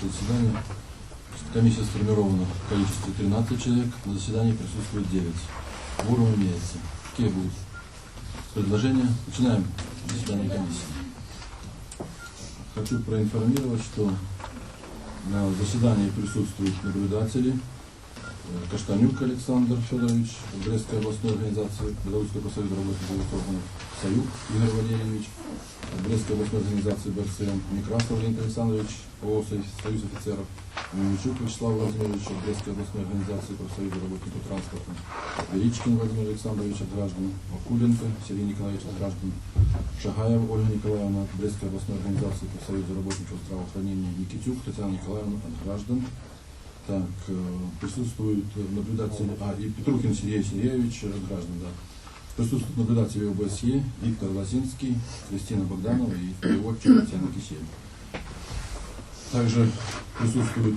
наше заседание. Комиссия сформирована в количестве 13 человек, на заседании присутствует 9. Кворум имеется. Какие будут предложения? Начинаем заседание комиссии. Хочу проинформировать, что на заседании присутствуют наблюдатели. Каштанюк Александр Федорович, Брестской областной организации Белорусского профсоюза работников органов Союз Игорь Валерьевич, Брестской областной организации БРСМ Некрасов Леонид Александрович, ООО Союз офицеров, Мельничук Вячеслав Владимирович, Брестской областной организации профсоюза работников транспорта, Величкин Владимир Александрович от граждан, Акуленко Сергей Николаевич от граждан, Шагаев Ольга Николаевна от Брестской областной организации профсоюза работников здравоохранения, Никитюк Татьяна Николаевна от граждан. Так, присутствуют наблюдатели, и Петрухин Сергей Сергеевич от граждан, да. Присутствуют наблюдатели ОБСЕ, Виктор Лосинский, Кристина Богданова и переводчик Татьяна Кисеева. Также присутствуют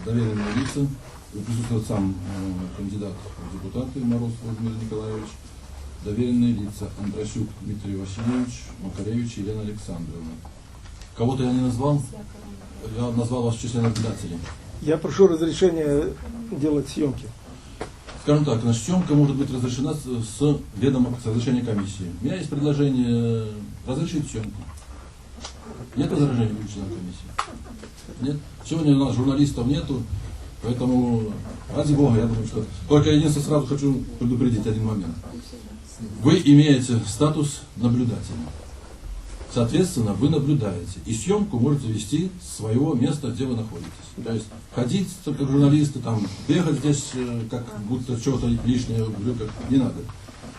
доверенные лица, присутствует сам кандидат в депутаты Мороз Владимир Николаевич, доверенные лица Андросюк Дмитрий Васильевич, Макаревич Елена Александровна. Кого-то я не назвал? Я назвал вас в числе наблюдателей. Я прошу разрешения делать съемки. Скажем так, наша съемка может быть разрешена с ведома разрешения комиссии. У меня есть предложение разрешить съемку. Нет возражений у членов комиссии? Нет? Сегодня у нас журналистов нету, поэтому, ради бога, я думаю, что... Только единственное, сразу хочу предупредить один момент. Вы имеете статус наблюдателя. Соответственно, вы наблюдаете. И съемку можете вести с своего места, где вы находитесь. То есть ходить, как журналисты, там, бегать здесь, как будто что-то лишнее в брюках, не надо.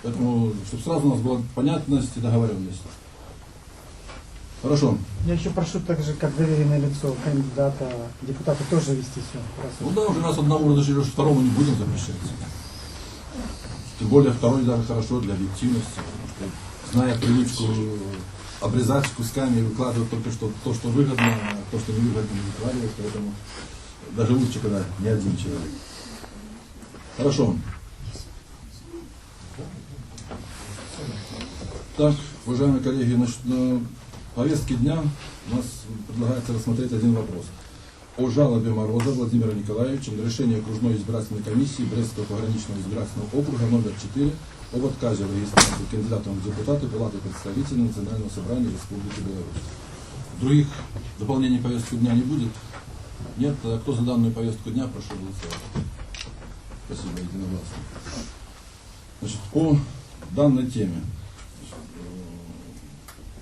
Поэтому, чтобы сразу у нас была понятность и договоренность. Хорошо. Я еще прошу также, как доверенное лицо кандидата, депутата тоже вести съемку. Ну да, уже раз одному разрешили, что второму не будем запрещать. Тем более второй даже хорошо для объективности. Зная привычку обрезать кусками и выкладывать только что то, что выгодно, а то, что не выгодно, не выкладывать, поэтому даже лучше, когда не один человек. Хорошо. Так, уважаемые коллеги, значит, на повестке дня у нас предлагается рассмотреть один вопрос. О жалобе Мороза Владимира Николаевича на решение окружной избирательной комиссии Брестского пограничного избирательного округа номер 4 об отказе в регистрации кандидатом в депутаты Палаты представителей Национального собрания Республики Беларусь. Других дополнений повестки дня не будет? Нет? Тогда кто за данную повестку дня, прошу голосовать. Спасибо, единогласно. Значит, по данной теме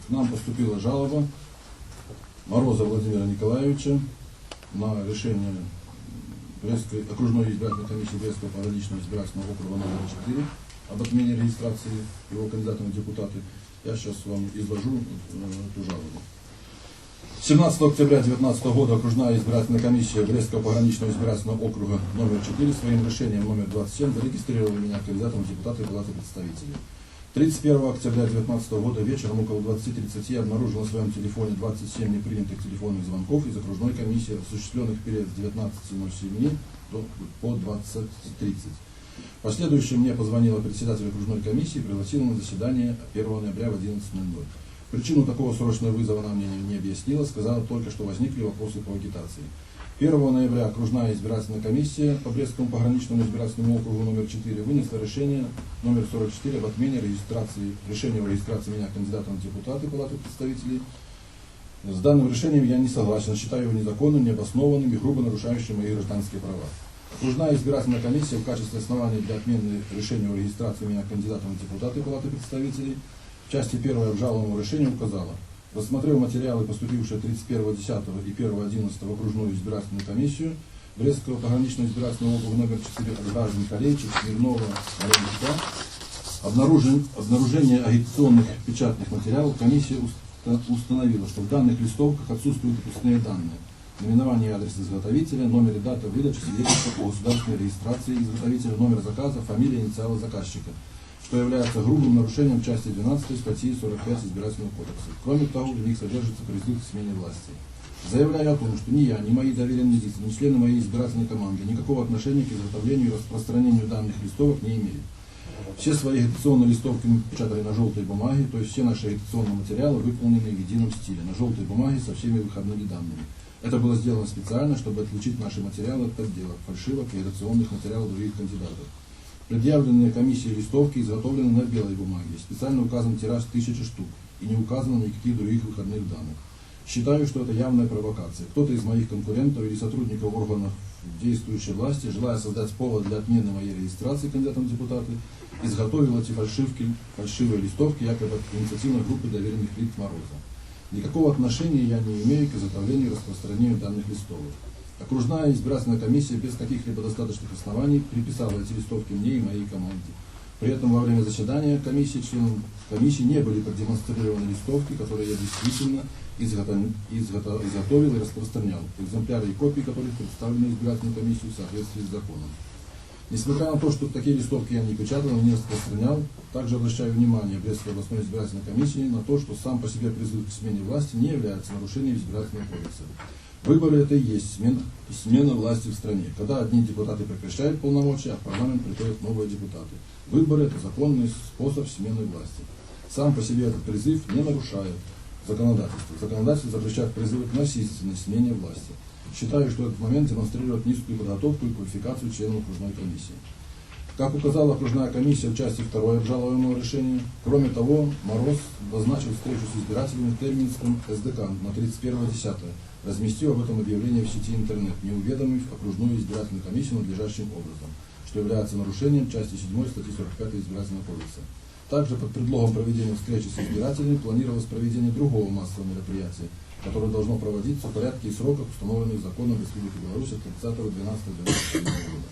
к нам поступила жалоба Мороза Владимира Николаевича на решение Брестской окружной избирательной комиссии Брестского пограничного избирательного округа номер 4 об отмене регистрации его кандидатом в депутаты. Я сейчас вам изложу эту жалобу. 17 октября 2019 года окружная избирательная комиссия Брестского пограничного избирательного округа номер 4 своим решением номер 27 зарегистрировала меня кандидатом в депутаты Палаты представителей. 31 октября 2019 года вечером около 20:30 обнаружил на своем телефоне 27 непринятых телефонных звонков из окружной комиссии, осуществленных в период с 19:07 по 20:30. В последующем мне позвонила председатель окружной комиссии и пригласила на заседание 1 ноября в 11:00. Причину такого срочного вызова она мне не объяснила, сказала только, что возникли вопросы по агитации. 1 ноября окружная избирательная комиссия по Брестскому пограничному избирательному округу номер 4 вынесла решение номер 44 об отмене решения о регистрации меня кандидатом в депутаты Палаты представителей. С данным решением я не согласен, считаю его незаконным, необоснованным и грубо нарушающим мои гражданские права. Окружная избирательная комиссия в качестве основания для отмены решения о регистрации меня кандидатом в депутаты Палаты представителей в части 1 обжалованного решения указала: рассмотрев материалы, поступившие 31.10 и 1.11 в окружную избирательную комиссию Брестского пограничного избирательного округа номер 4 от граждан Колейчик, Смирнова, Маленко, обнаружение агитационных печатных материалов, комиссия установила, что в данных листовках отсутствуют устные данные: наименование и адрес изготовителя, номер и дата выдачи свидетельства о государственной регистрации изготовителя, номер заказа, фамилия, инициалы заказчика, что является грубым нарушением части 12 статьи 45 Избирательного кодекса. Кроме того, в них содержится призыв к смене власти. Заявляю о том, что ни я, ни мои доверенные лица, ни члены моей избирательной команды никакого отношения к изготовлению и распространению данных листовок не имели. Все свои агитационные листовки мы печатали на желтой бумаге, то есть все наши агитационные материалы выполнены в едином стиле, на желтой бумаге со всеми выходными данными. Это было сделано специально, чтобы отличить наши материалы от подделок, фальшивок и редакционных материалов других кандидатов. Предъявленные комиссией листовки изготовлены на белой бумаге. Специально указан тираж 1000 штук и не указано никаких других выходных данных. Считаю, что это явная провокация. Кто-то из моих конкурентов или сотрудников органов действующей власти, желая создать повод для отмены моей регистрации кандидатом в депутаты, изготовил эти фальшивые листовки якобы от инициативной группы доверенных лиц Мороза. Никакого отношения я не имею к изготовлению и распространению данных листовок. Окружная избирательная комиссия без каких-либо достаточных оснований приписала эти листовки мне и моей команде. При этом во время заседания комиссии членам комиссии не были продемонстрированы листовки, которые я действительно изготовил и распространял, экземпляры и копии которых представлены избирательной комиссией в соответствии с законом. Несмотря на то, что такие листовки я не печатал и не распространял, также обращаю внимание Брестской областной избирательной комиссии на то, что сам по себе призыв к смене власти не является нарушением избирательного кодекса. Выборы это и есть смена власти в стране, когда одни депутаты прекращают полномочия, а в парламент приходят новые депутаты. Выборы это законный способ смены власти. Сам по себе этот призыв не нарушает законодательство. Законодательство запрещает призывы к насильственной смене власти. Считаю, что этот момент демонстрирует низкую подготовку и квалификацию членов окружной комиссии. Как указала окружная комиссия в части 2 обжалуемого решения, кроме того, Мороз назначил встречу с избирателями в Терминском СДК на 31.10, разместив об этом объявление в сети интернет, не уведомив окружную избирательную комиссию надлежащим образом, что является нарушением части 7 статьи 45 избирательного кодекса. Также под предлогом проведения встречи с избирателями планировалось проведение другого массового мероприятия, которое должно проводиться в порядке и сроках, установленных законом Республики Беларусь от 30.12.2020 года.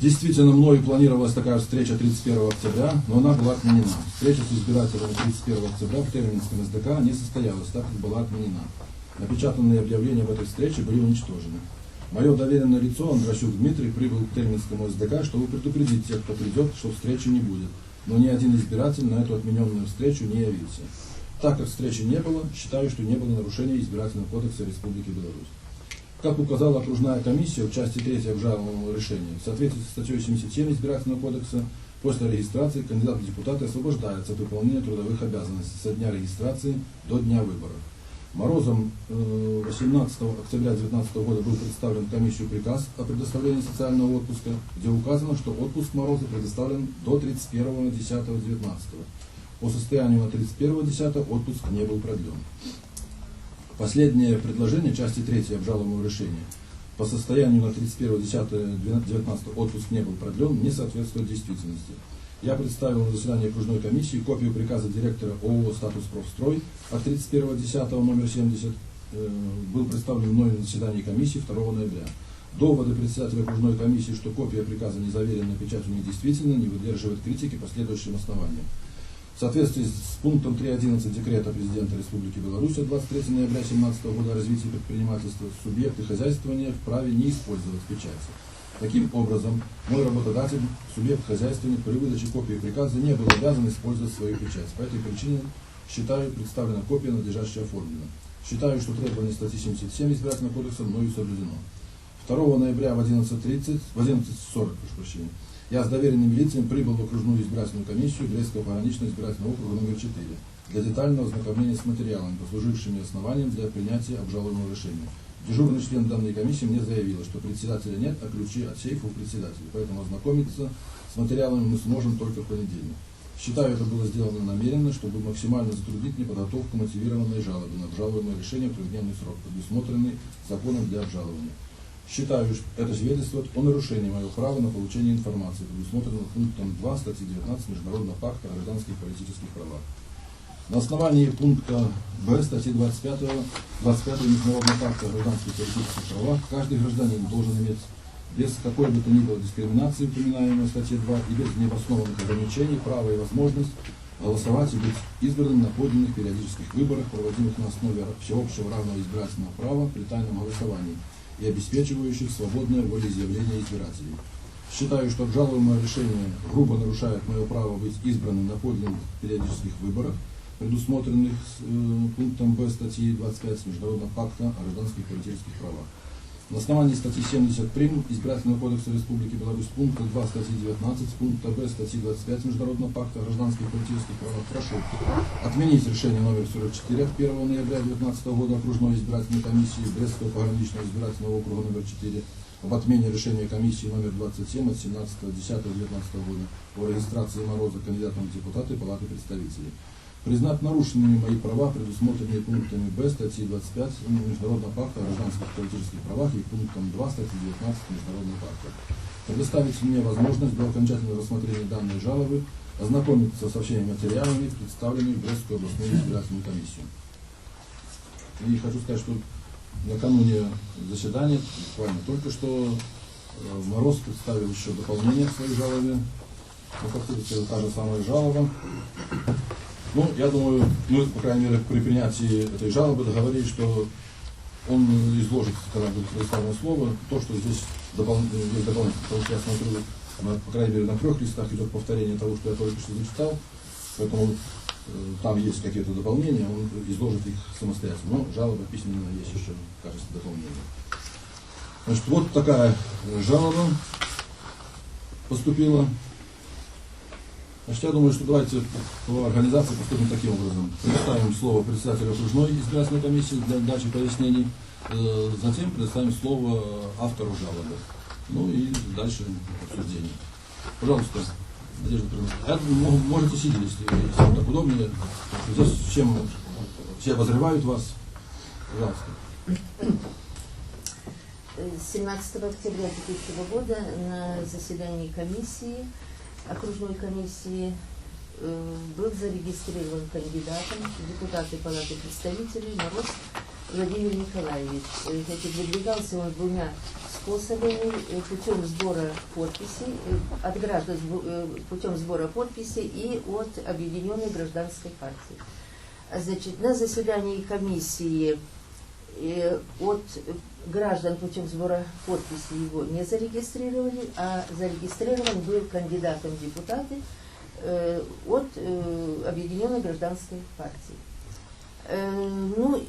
Действительно, мною планировалась такая встреча 31 октября, но она была отменена. Встреча с избирателями 31 октября в Терминском СДК не состоялась, так как была отменена. Напечатанные объявления об этой встрече были уничтожены. Мое доверенное лицо Андрощук Дмитрий прибыл к Терминскому СДК, чтобы предупредить тех, кто придет, что встречи не будет. Но ни один избиратель на эту отмененную встречу не явился. Так как встречи не было, считаю, что не было нарушения избирательного кодекса Республики Беларусь. Как указала окружная комиссия в части 3 обжалованного решения, в соответствии с статьей 77 избирательного кодекса, после регистрации кандидат в депутаты освобождается от выполнения трудовых обязанностей со дня регистрации до дня выборов. Морозом 18 октября 2019 года был представлен в комиссию приказ о предоставлении социального отпуска, где указано, что отпуск Мороза предоставлен до 31.10.2019. По состоянию на 31.10 отпуск не был продлен. Последнее предложение части 3 обжалуемого решения по состоянию на 31.10.2019 отпуск не был продлен, не соответствует действительности. Я представил на заседании окружной комиссии копию приказа директора ООО «Статус Профстрой» от 31.10 номер 70, был представлен мной на заседании комиссии 2 ноября. Доводы председателя окружной комиссии, что копия приказа не заверена печатью недействительна, не выдерживает критики по следующим основаниям. В соответствии с пунктом 3.11 декрета президента Республики Беларусь от 23 ноября 2017 года о развитии предпринимательства, субъекты хозяйствования вправе не использовать печати. Таким образом, мой работодатель, субъект хозяйственник, при выдаче копии приказа не был обязан использовать свою печать. По этой причине считаю, представлена копия надлежаще оформлена. Считаю, что требование статьи 77 избирательного кодекса мною соблюдено. 2 ноября в 11:40, я с доверенными лицами прибыл в окружную избирательную комиссию Брестского пограничного избирательного округа номер 4 для детального ознакомления с материалами, послужившими основанием для принятия обжалованного решения. Дежурный член данной комиссии мне заявила, что председателя нет, а ключи от сейфа у председателя, поэтому ознакомиться с материалами мы сможем только в понедельник. Считаю, это было сделано намеренно, чтобы максимально затруднить мне подготовку мотивированной жалобы на обжалуемое решение в трехдневный срок, предусмотренный законом для обжалования. Считаю, что это свидетельствует о нарушении моего права на получение информации, предусмотренного пунктом 2 статьи 19 Международного пакта о гражданских и политических правах. На основании пункта Б статьи 25 Международного пакта о гражданских и политических правах каждый гражданин должен иметь без какой бы то ни было дискриминации, упоминаемой в статье 2, и без необоснованных ограничений право и возможность голосовать и быть избранным на подлинных периодических выборах, проводимых на основе всеобщего равного избирательного права при тайном голосовании и обеспечивающих свободное волеизъявление избирателей. Считаю, что обжалуемое решение грубо нарушает мое право быть избранным на подлинных периодических выборах, предусмотренных пунктом Б статьи 25 Международного пакта о гражданских и политических правах. На основании статьи 70 прим. Избирательного кодекса Республики Беларусь, пункта 2 статьи 19, пункта Б статьи 25 Международного пакта о гражданских и политических правах прошу отменить решение номер 44 от 1 ноября 2019 года окружной избирательной комиссии Брестского пограничного избирательного округа номер 4 об отмене решения комиссии номер 27 от 17.10.2019 года о регистрации Мороза кандидатом в депутаты Палаты представителей. Признать нарушенными мои права, предусмотренные пунктами Б статьи 25 Международного пакта о гражданских и политических правах и пунктом 2 статьи 19 Международного пакта. Предоставить мне возможность до окончательного рассмотрения данной жалобы ознакомиться со всеми материалами, представленными в Брестскую областную избирательную комиссию. И хочу сказать, что накануне заседания, буквально только что, Мороз представил еще дополнение к своей жалобе. Ну, фактически это та же самая жалоба. Ну, я думаю, мы, по крайней мере, при принятии этой жалобы договорились, что он изложит, когда будет предоставлено слово, то, что здесь есть дополнительно. Потому что я смотрю, по крайней мере, на 3 листах идет повторение того, что я только что зачитал. Поэтому там есть какие-то дополнения, он изложит их самостоятельно. Но жалоба письменная есть еще в качестве дополнения. Значит, вот такая жалоба поступила. Значит, я думаю, что давайте по организации поступим таким образом. Предоставим слово председателю окружной избирательной комиссии для дачи пояснений, затем предоставим слово автору жалобы. Ну и дальше обсуждение. Пожалуйста, Надежда Петровна. Можете сидеть, если вам так удобнее. Здесь все обозревают вас. Пожалуйста. 17 октября 2000 года на заседании комиссии, окружной комиссии, был зарегистрирован кандидатом в депутаты Палаты представителей Мороз Владимир Николаевич. Значит, выдвигался он 2 способами: путем сбора подписей, от граждан путем сбора подписей и от Объединенной гражданской партии. Значит, на заседании комиссии от граждан путем сбора подписей его не зарегистрировали, а зарегистрирован был кандидатом в депутаты от Объединенной гражданской партии. Ну,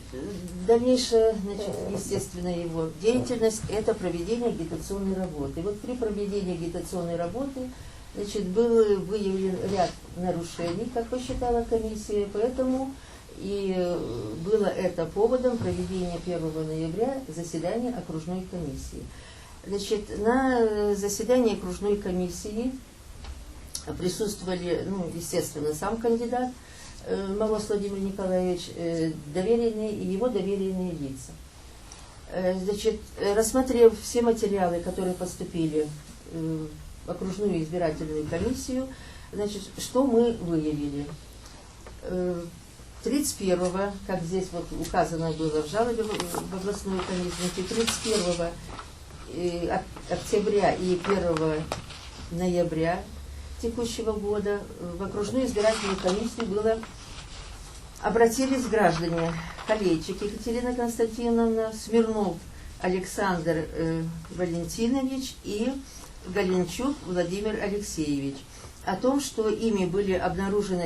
дальнейшая, значит, естественно, его деятельность – это проведение агитационной работы. И вот при проведении агитационной работы, значит, был выявлен ряд нарушений, как посчитала комиссия, поэтому и было это поводом проведения 1 ноября заседания окружной комиссии. Значит, на заседании окружной комиссии присутствовали, ну, естественно, сам кандидат Мороз Владимир Николаевич, доверенные и его доверенные лица. Значит, рассмотрев все материалы, которые поступили в окружную избирательную комиссию, значит, что мы выявили? 31-го, как здесь вот указано было в жалобе в областную комиссию, 31 октября и 1 ноября текущего года в окружную избирательную комиссию обратились граждане Колейчик Екатерина Константиновна, Смирнов Александр Валентинович и Галенчук Владимир Алексеевич о том, что ими были обнаружены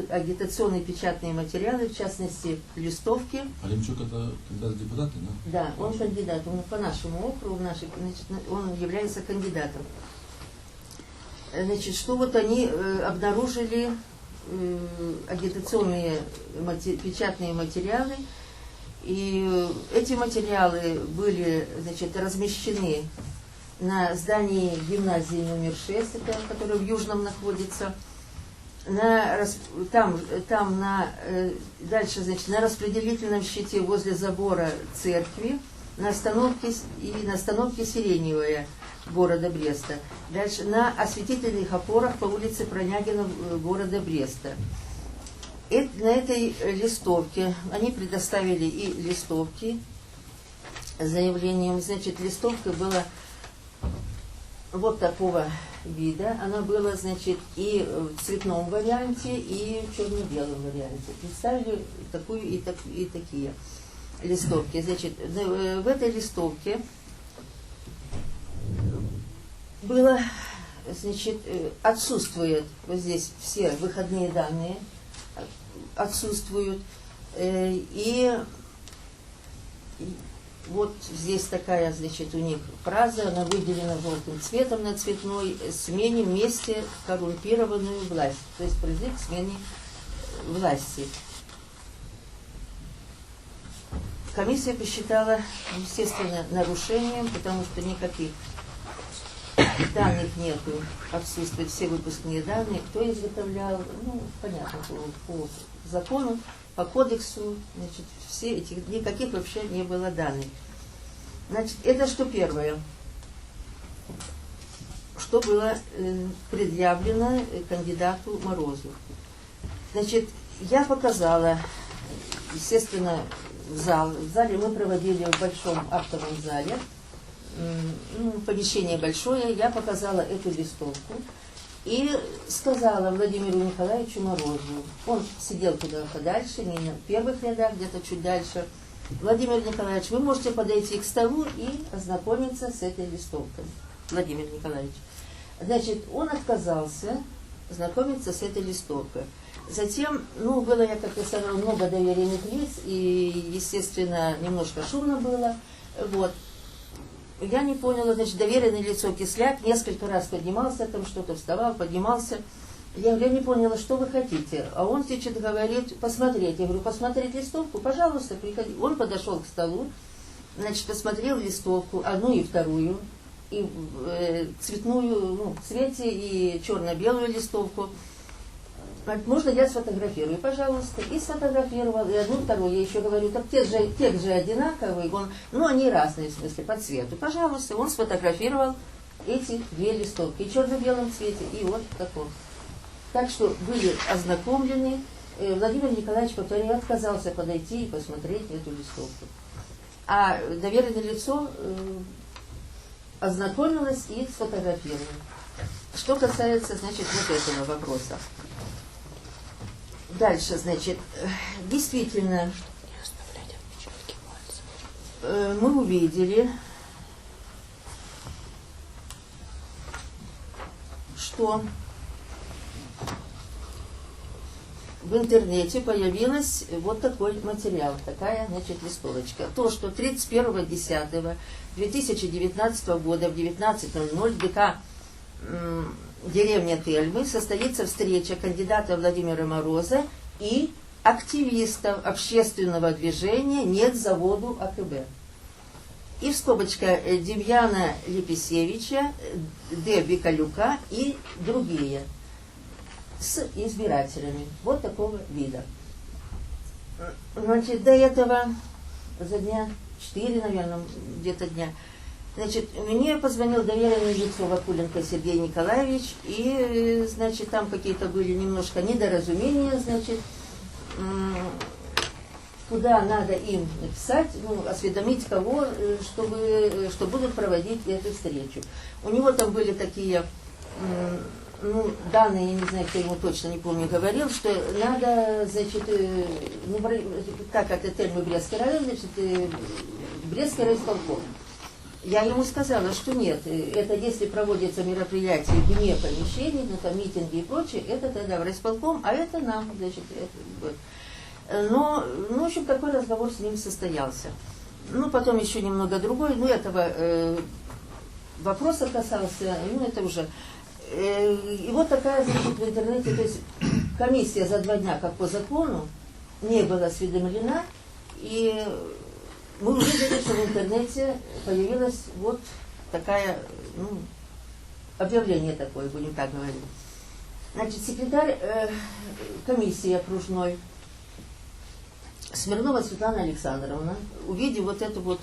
агитационные печатные материалы, в частности, листовки. Галенчук это кандидат в депутаты, да? Да, он кандидат, он по нашему округу, значит, он является кандидатом. Значит, что вот они обнаружили агитационные печатные материалы, и эти материалы были, значит, размещены на здании гимназии номер 6, которое в Южном находится, дальше, значит, на распределительном щите возле забора церкви, на остановке Сиреневая города Бреста, дальше на осветительных опорах по улице Пронягина города Бреста. На этой листовке, они предоставили и листовки с заявлением, значит, листовка была вот такого вида, она была, значит, и в цветном варианте, и в черно-белом варианте. Представили такую и такие листовки. Значит, в этой листовке было, значит, отсутствуют вот здесь все выходные данные, отсутствуют, и Вот здесь такая, значит, у них фраза, она выделена желтым цветом на цветной смене вместе коррумпированную власть. То есть призыв к смене власти. Комиссия посчитала, естественно, нарушением, потому что никаких данных нету, отсутствуют все выпускные данные, кто изготовлял, ну, понятно, по закону, по кодексу, значит, все эти, никаких вообще не было данных. Значит, это что первое, что было предъявлено кандидату Морозу. Значит, я показала, естественно, в зале мы проводили в большом актовом зале, помещение большое, я показала эту листовку и сказала Владимиру Николаевичу Морозу, он сидел туда подальше, не на первых рядах, где-то чуть дальше: Владимир Николаевич, вы можете подойти к столу и ознакомиться с этой листовкой. Владимир Николаевич. Значит, он отказался знакомиться с этой листовкой. Затем, ну, было, я как-то сказала, много доверенных лиц, и, естественно, немножко шумно было. Вот. Я не поняла, значит, доверенное лицо Кисляк несколько раз поднимался, там что-то вставал, поднимался. Я говорю, я не поняла, что вы хотите. А он, значит, говорит, посмотреть. Я говорю, посмотреть листовку? Пожалуйста, приходи. Он подошел к столу, значит, посмотрел листовку, одну и вторую, и цветную, ну, в цвете, и черно-белую листовку. Можно я сфотографирую? Пожалуйста. И сфотографировал, и одну, вторую. Я еще говорю, так тех же одинаковые. Он, ну, они разные, в смысле, по цвету. Пожалуйста. Он сфотографировал эти две листовки. И в черно-белом цвете, и вот в таком. Так что были ознакомлены. Владимир Николаевич, повторяю, отказался подойти и посмотреть эту листовку. А доверенное лицо ознакомилось и сфотографировало. Что касается, значит, вот этого вопроса. Дальше, значит, действительно, мы увидели, что в интернете появилась вот такой материал, такая, значит, листовочка. То, что 31.10.2019 года в 19:00 ДК деревня Тельмы состоится встреча кандидата Владимира Мороза и активистов общественного движения «Нет заводу АКБ». И в скобочках Демьяна Лепесевича, Д. Бикалюка и другие с избирателями вот такого вида. Значит, до этого за дня 4, наверное, где-то дня, значит, мне позвонил доверенное лицо Вакуленко Сергей Николаевич, и, значит, там какие-то были немножко недоразумения, значит, куда надо им написать, ну, осведомить кого, что будут проводить эту встречу. У него там были такие, ну, данные, я не знаю, кто ему точно, не помню, говорил, что надо, значит, ну, как это Тельмы Брестский район, значит, Брестский райисполком. Я ему сказала, что нет, это если проводятся мероприятия вне помещений, ну, там митинги и прочее, это тогда в райисполком, а это нам, значит, это, вот. Но, ну, в общем, такой разговор с ним состоялся. Ну, потом еще немного другой, ну, этого вопроса касался, ну, это уже. И вот такая, значит, в интернете, то есть комиссия за 2 дня, как по закону, не была осведомлена, и мы увидели, что в интернете появилось вот такая, ну, объявление такое, будем так говорить. Значит, секретарь комиссии окружной Смирнова Светлана Александровна, увидев вот это вот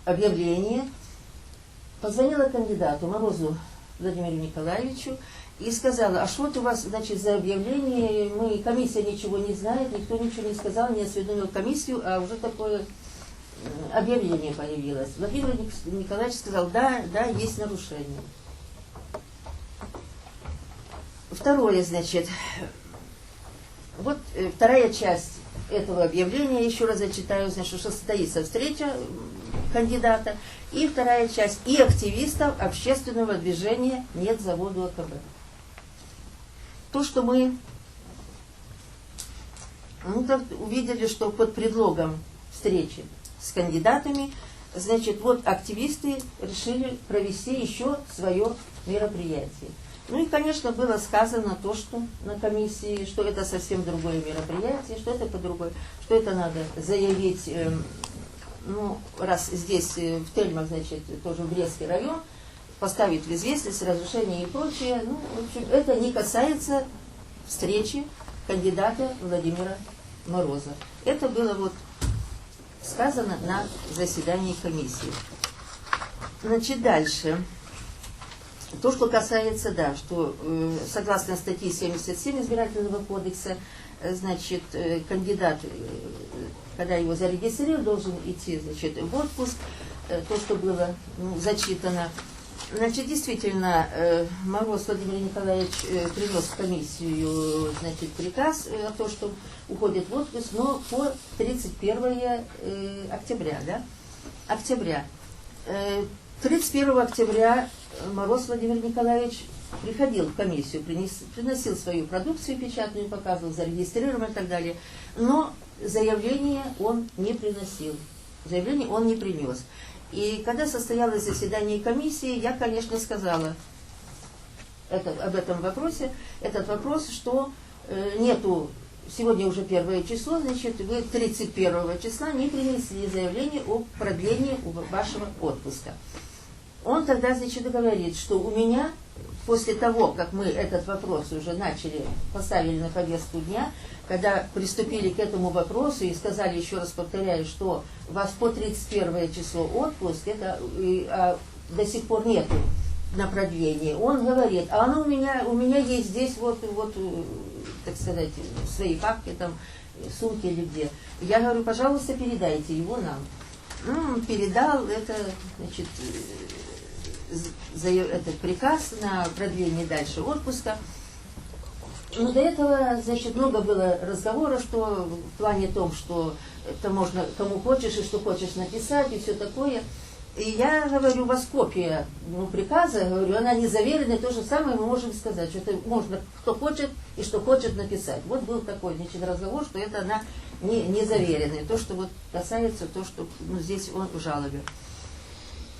объявление, позвонила кандидату Морозу Владимиру Николаевичу и сказала, а что вот у вас, значит, за объявление, комиссия ничего не знает, никто ничего не сказал, не осведомил комиссию, а уже такое объявление появилось. Владимир Николаевич сказал, да, есть нарушение. Второе, значит, вот вторая часть этого объявления, еще раз зачитаю, значит, что состоится встреча кандидата, и вторая часть, и активистов общественного движения «Нет заводу АКБ». То, что мы увидели, что под предлогом встречи с кандидатами. Значит, вот активисты решили провести еще свое мероприятие. Ну и, конечно, было сказано то, что на комиссии, что это совсем другое мероприятие, что это по-другому, что это надо заявить, ну, раз здесь в Тельмах, значит, тоже Брестский район, поставить в известность разрешение и прочее. Ну, в общем, это не касается встречи кандидата Владимира Мороза. Это было вот сказано на заседании комиссии. Значит, дальше. То, что касается, да, что согласно статье 77 Избирательного кодекса, значит, кандидат, когда его зарегистрировали, должен идти, значит, в отпуск. То, что было зачитано. Значит, действительно, Мороз Владимир Николаевич принес в комиссию, значит, приказ о том, что уходит в отпуск, но по 31 октября, да? Октября. 31 октября Мороз Владимир Николаевич приходил в комиссию, приносил свою продукцию печатную, показывал, зарегистрировал и так далее, но заявление он не приносил, заявление он не принес. И когда состоялось заседание комиссии, я, конечно, сказала об этом вопросе, этот вопрос, что нету, сегодня уже 1 число, значит, вы 31 числа не принесли заявление о продлении вашего отпуска. Он тогда, значит, говорит, что у меня, после того, как мы этот вопрос уже начали, поставили на повестку дня, когда приступили к этому вопросу и сказали, еще раз повторяю, что у вас по 31 число отпуск, это до сих пор нету на продление. Он говорит, а оно у меня есть здесь вот, так сказать, свои папки, там, сумки или где. Я говорю, пожалуйста, передайте его нам. Ну, передал это, значит, этот приказ на продление дальше отпуска. Но до этого, значит, много было разговора, что в плане том, что это можно кому хочешь и что хочешь написать и все такое. И я говорю, у вас копия приказа, говорю, она не заверена, то же самое мы можем сказать, что это можно кто хочет и что хочет написать. Вот был такой, значит, разговор, что это она не заверенная. То, что вот касается, то, что здесь он в жалобе.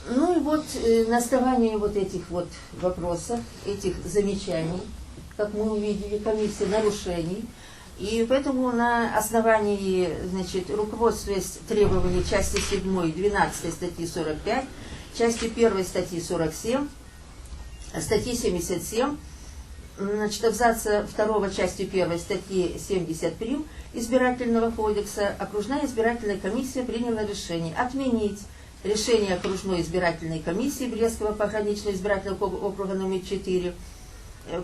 Ну и вот на основании вот этих вот вопросов, этих замечаний, как мы увидели, комиссия нарушений, и поэтому на основании, значит, руководствуясь требований части 7 12 статьи 45, части 1 статьи 47, статьи 77, значит, абзаца 2 части 1 статьи 73 Избирательного кодекса, окружная избирательная комиссия приняла решение отменить решение окружной избирательной комиссии Брестского пограничного избирательного округа номер 4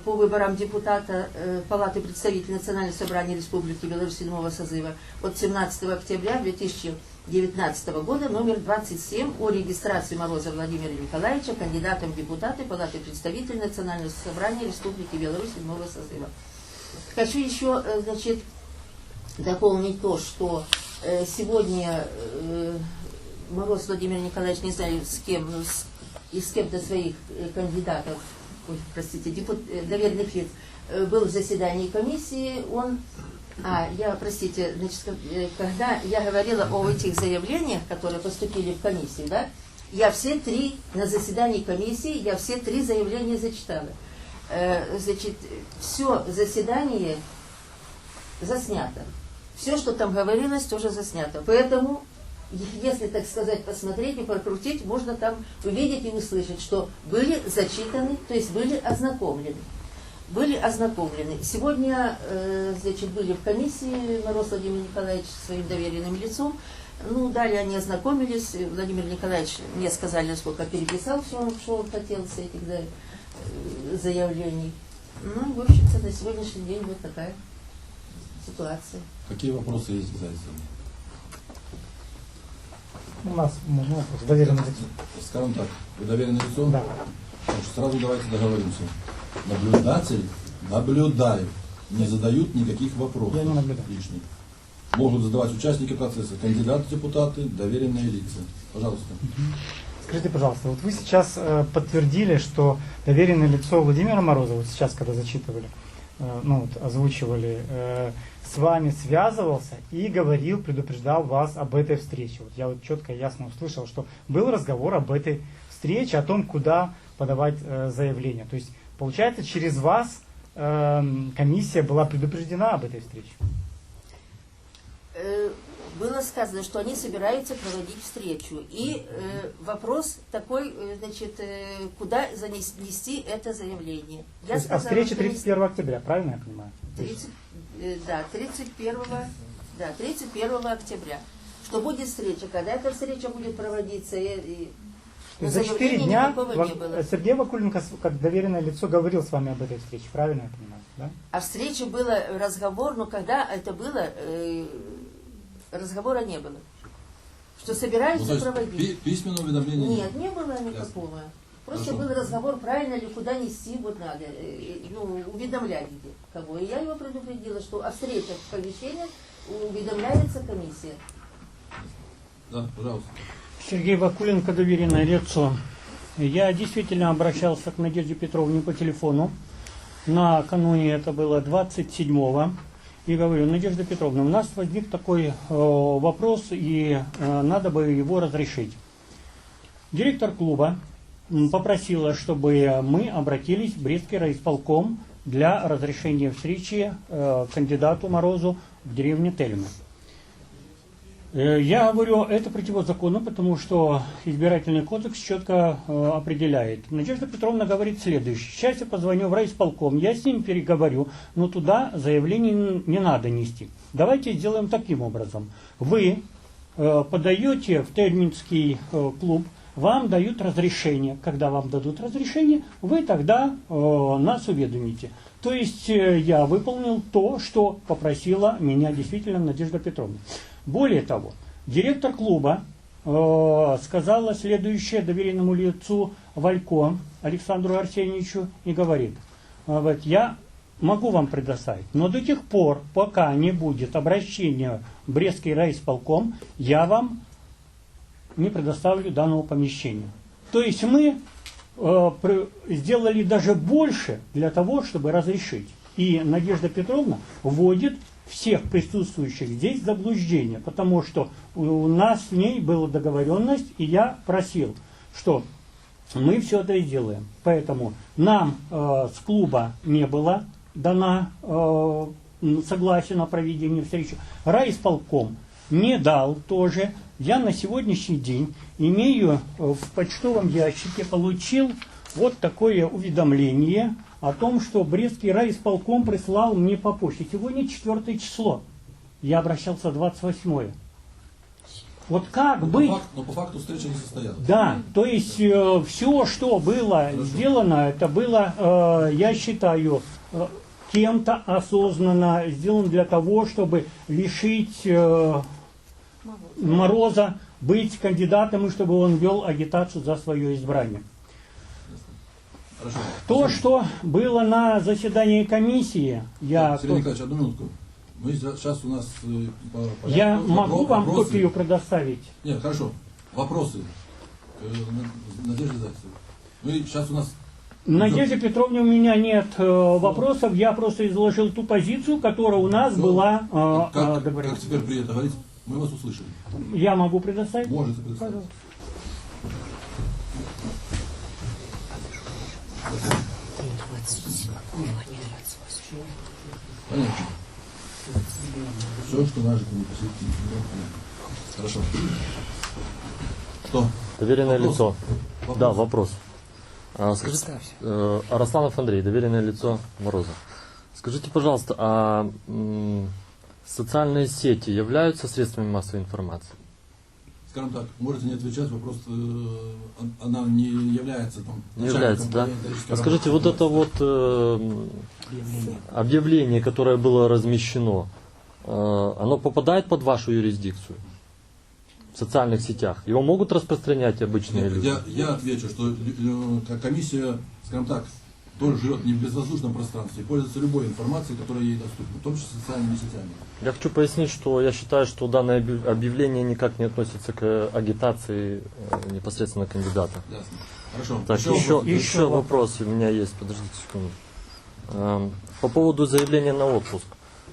по выборам депутата Палаты представителей Национального собрания Республики Беларусь 7 созыва от 17 октября 2019 года номер 27 о регистрации Мороза Владимира Николаевича кандидатом в депутаты Палаты представителей Национального собрания Республики Беларусь 7 созыва. Хочу еще, значит, дополнить то, что сегодня Мороз Владимир Николаевич, не знаю с кем, с кем-то своих кандидатов, доверенных лиц, был в заседании комиссии, значит, когда я говорила о этих заявлениях, которые поступили в комиссию, да, я все три, на заседании комиссии, я все три заявления зачитала. Значит, все заседание заснято. Все, что там говорилось, тоже заснято. Поэтому, если, так сказать, посмотреть и прокрутить, можно там увидеть и услышать, что были зачитаны, то есть были ознакомлены. Сегодня, значит, были в комиссии Мороз Владимир Николаевич со своим доверенным лицом. Ну, далее они ознакомились. Владимир Николаевич мне сказали, насколько переписал все, что он хотел с этих заявлений. Ну, в общем-то, на сегодняшний день вот такая ситуация. Какие вопросы есть к Зайцеву? У нас вопрос, доверенное лицо. Скажем так, вы доверенное лицо? Да. Потому что сразу давайте договоримся. Наблюдатель наблюдает, не задают никаких вопросов. Я не наблюдаю. Лишних. Могут задавать участники процесса, кандидаты, депутаты, доверенные лица. Пожалуйста. Скажите, пожалуйста, вот вы сейчас подтвердили, что доверенное лицо Владимира Мороза, вот сейчас, когда зачитывали, ну, вот, озвучивали, с вами связывался и говорил, предупреждал вас об этой встрече. Вот я вот четко и ясно услышал, что был разговор об этой встрече, о том, куда подавать заявление. То есть, получается, через вас комиссия была предупреждена об этой встрече. Было сказано, что они собираются проводить встречу. И вопрос такой, значит, куда занести это заявление. То есть, встреча 31 октября, правильно я понимаю? 31 октября. Что будет встреча, когда эта встреча будет проводиться, За 4 дня не было. Сергей Вакуленко, как доверенное лицо, говорил с вами об этой встрече, правильно я понимаю? Да? А встреча была разговор, но когда это было, разговора не было. Что собираются проводить. Письменного уведомления нет, не было никакого. Просто был разговор, правильно ли, куда нести, вот надо, ну, уведомлять где, кого. И я его предупредила, что о встречах в помещении уведомляется комиссия. Да, пожалуйста. Сергей Вакуленко, доверенное лицо. Я действительно обращался к Надежде Петровне по телефону. Накануне это было 27-го. И говорю: Надежда Петровна, у нас возник такой вопрос, и надо бы его разрешить. Директор клуба попросила, чтобы мы обратились в Брестский райисполком для разрешения встречи кандидату Морозу в деревне Тельме. Я говорю, это противозаконно, потому что избирательный кодекс четко определяет. Надежда Петровна говорит следующее: сейчас я позвоню в райисполком, я с ним переговорю, но туда заявление не надо нести. Давайте сделаем таким образом. Вы подаете в Тельминский клуб, вам дают разрешение. Когда вам дадут разрешение, вы тогда нас уведомите. То есть я выполнил то, что попросила меня действительно Надежда Петровна. Более того, директор клуба сказала следующее доверенному лицу Валько Александру Арсеньевичу и говорит: я могу вам предоставить, но до тех пор, пока не будет обращения в Брестский райисполком, я вам не предоставлю данного помещения. То есть мы сделали даже больше для того, чтобы разрешить. И Надежда Петровна вводит всех присутствующих здесь в заблуждение, потому что у нас с ней была договоренность, и я просил, что мы все это сделаем. Поэтому нам с клуба не было дано согласие на проведение встречи. Райисполком не дал тоже. Я на сегодняшний день имею в почтовом ящике, получил вот такое уведомление о том, что Брестский райисполком прислал мне по почте. Сегодня 4 число. Я обращался 28-е. Вот как быть? Но по факту встреча не состоялась. Да, то есть все, что было сделано, это было, я считаю, кем-то осознанно сделано для того, чтобы лишить Мороза быть кандидатом, и чтобы он вел агитацию за свое избрание. Хорошо. То, что было на заседании комиссии, Сергей Николаевич, одну минутку. Мы сейчас у нас я могу вам вопросы. копию предоставить? Нет, хорошо. Вопросы. Надежда Зайцева. Мы сейчас у нас... Надежде Петровне у меня нет вопросов. Я просто изложил ту позицию, которая у нас была договорена. Как теперь принято говорить? Мы вас услышали. Я могу предоставить? Можете предоставить. Пожалуйста. Понятно. Все, что нажито не посвятить. Хорошо. Что? Доверенное Вопрос? лицо. Вопрос. Да, вопрос. Скажите, Арасланов Андрей, доверенное лицо Мороза. Скажите, пожалуйста, а социальные сети являются средствами массовой информации? Скажем так, можете не отвечать, вопрос, она не является там... Не является, да? А скажите, вот это вот объявление, которое было размещено, оно попадает под вашу юрисдикцию? В социальных сетях? Его могут распространять обычные Нет, люди? я отвечу, что комиссия, скажем так, тоже живет не в безвоздушном пространстве и пользуется любой информацией, которая ей доступна, в том числе социальными сетями. Я хочу пояснить, что я считаю, что данное объявление никак не относится к агитации непосредственно кандидата. Ясно. Хорошо. Так, еще вопрос у меня есть, подождите секунду. По поводу заявления на отпуск.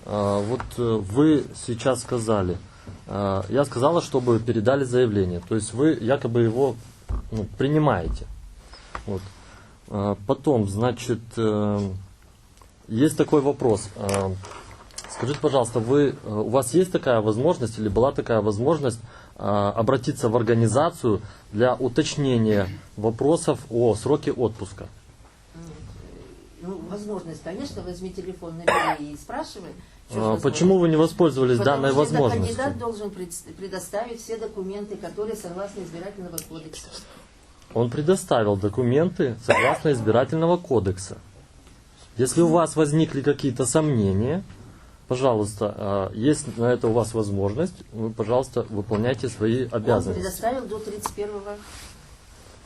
Вот вы сейчас сказали, я сказала, чтобы передали заявление. То есть вы якобы его принимаете. Вот. Потом, значит, есть такой вопрос. Скажите, пожалуйста, у вас есть такая возможность или была такая возможность обратиться в организацию для уточнения вопросов о сроке отпуска? Ну, возможность, конечно, возьми телефон, набери и спрашивай. Почему вы не воспользовались данной Потому что возможностью? кандидат должен предоставить все документы, которые согласно избирательного кодекса. Он предоставил документы согласно избирательного кодекса. Если у вас возникли какие-то сомнения, пожалуйста, есть на это у вас возможность, вы, пожалуйста, выполняйте свои Он обязанности. предоставил до 31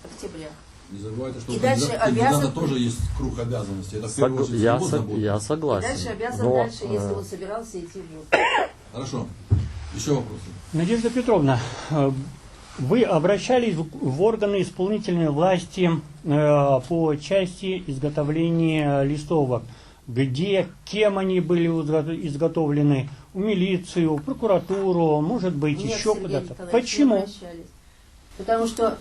октября. Не забывайте, что И у дальше кандидата обязан- тоже есть круг обязанностей. Это в первую очередь Я, его забота. я И согласен. дальше обязан Но, дальше, если он собирался идти в ВУЗ. Хорошо. Еще вопросы? Надежда Петровна, вы обращались в органы исполнительной власти по части изготовления листовок, где, кем они были изготовлены, в милицию, в прокуратуру, может быть, Нет, еще Сергей куда-то. Николаевич, Почему? не обращались. Потому что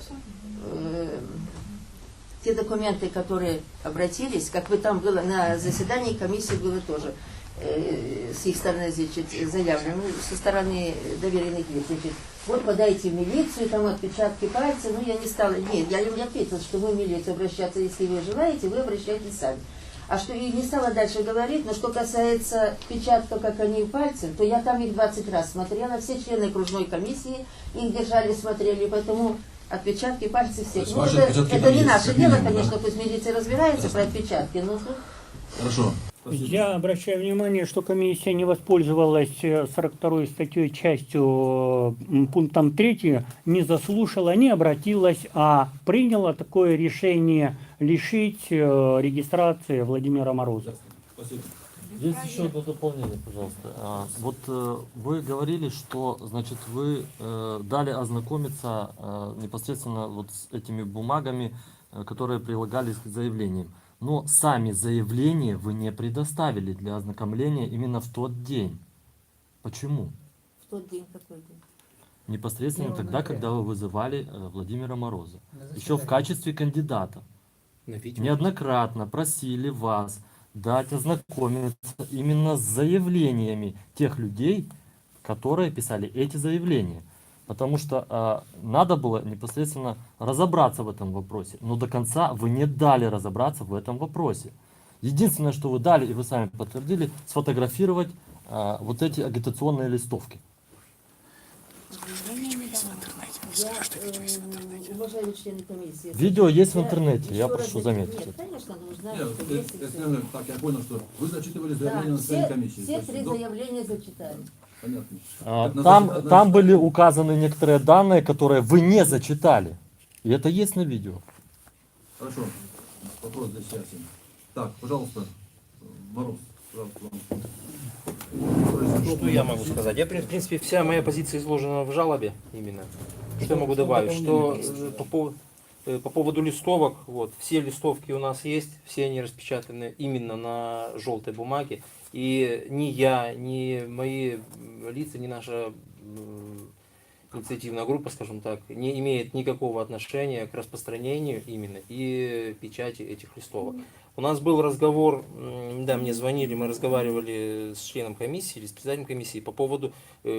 те документы, которые обратились, как вы там было, на заседании комиссии было тоже с их стороны, значит, заявлено, со стороны доверенных лиц, значит, вот подайте в милицию, там отпечатки пальцев, ну я не стала, нет, я им ответила, что вы в милицию обращаться, если вы желаете, вы обращайтесь сами. А что и не стала дальше говорить, но что касается печатков, как они пальцев, то я там их 20 раз смотрела, все члены окружной комиссии их держали, смотрели, поэтому отпечатки пальцев всех. есть Ну, ваши это отпечатки это там не есть, наше как дело, минимум, конечно, да? пусть милиция разбирается про отпечатки, но тут Хорошо. Спасибо. Я обращаю внимание, что комиссия не воспользовалась 42 статьей частью пунктом 3, не заслушала, не обратилась, а приняла такое решение лишить регистрации Владимира Мороза. Спасибо. Есть еще одно дополнение, пожалуйста. Вот вы говорили, что, значит, вы дали ознакомиться непосредственно вот с этими бумагами, которые прилагались к заявлениям. Но сами заявления вы не предоставили для ознакомления именно в тот день. Почему? в тот день какой день. Непосредственно 1 тогда, ноября. когда вы вызывали Владимира Мороза. На Еще в заседании. качестве кандидата. На видео. Неоднократно просили вас дать ознакомиться именно с заявлениями тех людей, которые писали эти заявления. Потому что надо было непосредственно разобраться в этом вопросе. Но до конца вы не дали разобраться в этом вопросе. Единственное, что вы дали, и вы сами подтвердили, сфотографировать вот эти агитационные листовки. Уважаемые члены комиссии. Видео есть в я интернете, я еще прошу раз- заметить Нет, это. конечно, вы знаете, Нет, что есть и всё. если так я понял, что вы зачитывали заявление Да, на своей все, комиссии. все То есть, три до- заявления зачитали. Понятно. На Там, заседании- там были указаны некоторые данные, которые вы не зачитали. И это есть на видео. Хорошо. Вопрос для связи. Так, пожалуйста, Мороз, пожалуйста, вам. Что я могу сказать? Я, в принципе, вся моя позиция изложена в жалобе именно. Что я могу добавить? Что по поводу листовок, вот, все листовки у нас есть, все они распечатаны именно на желтой бумаге. И ни я, ни мои лица, ни наша инициативная группа, скажем так, не имеет никакого отношения к распространению именно и печати этих листовок. У нас был разговор, да, мне звонили, мы разговаривали с членом комиссии или с председателем комиссии по поводу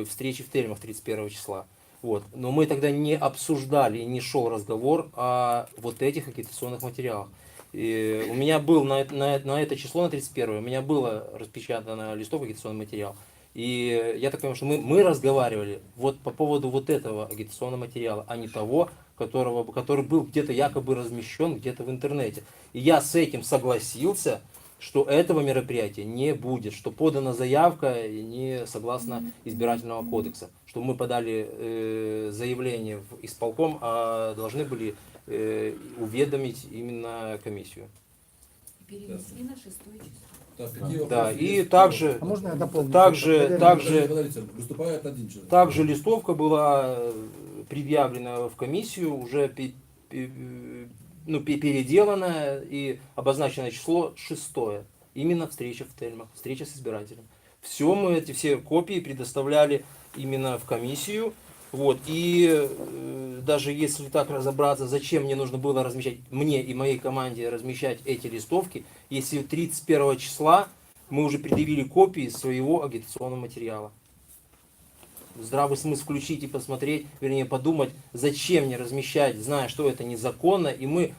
встречи в Тельмах 31 числа. Вот. Но мы тогда не обсуждали, не шел разговор о вот этих агитационных материалах. И у меня был на это число, на 31, у меня было распечатано листов агитационный материал. И я так понимаю, что мы разговаривали вот по поводу вот этого агитационного материала, а не того, который был где-то якобы размещен где-то в интернете. И я с этим согласился, что этого мероприятия не будет, что подана заявка не согласно избирательного кодекса, что мы подали заявление в исполком, а должны были уведомить именно комиссию. Перенесли на 6 число. Так, какие Да, вопросы и есть? также, А можно я дополню? также Выступает один человек. также листовка была предъявлена в комиссию, уже переделана и обозначено число 6. именно встреча в Тельмах, встреча с избирателем. Все мы эти все копии предоставляли именно в комиссию. Вот, и даже если так разобраться, зачем мне нужно было размещать, мне и моей команде размещать эти листовки, если 31 числа мы уже предъявили копии своего агитационного материала. Здравый смысл включить и посмотреть, вернее подумать, зачем мне размещать, зная, что это незаконно, и мы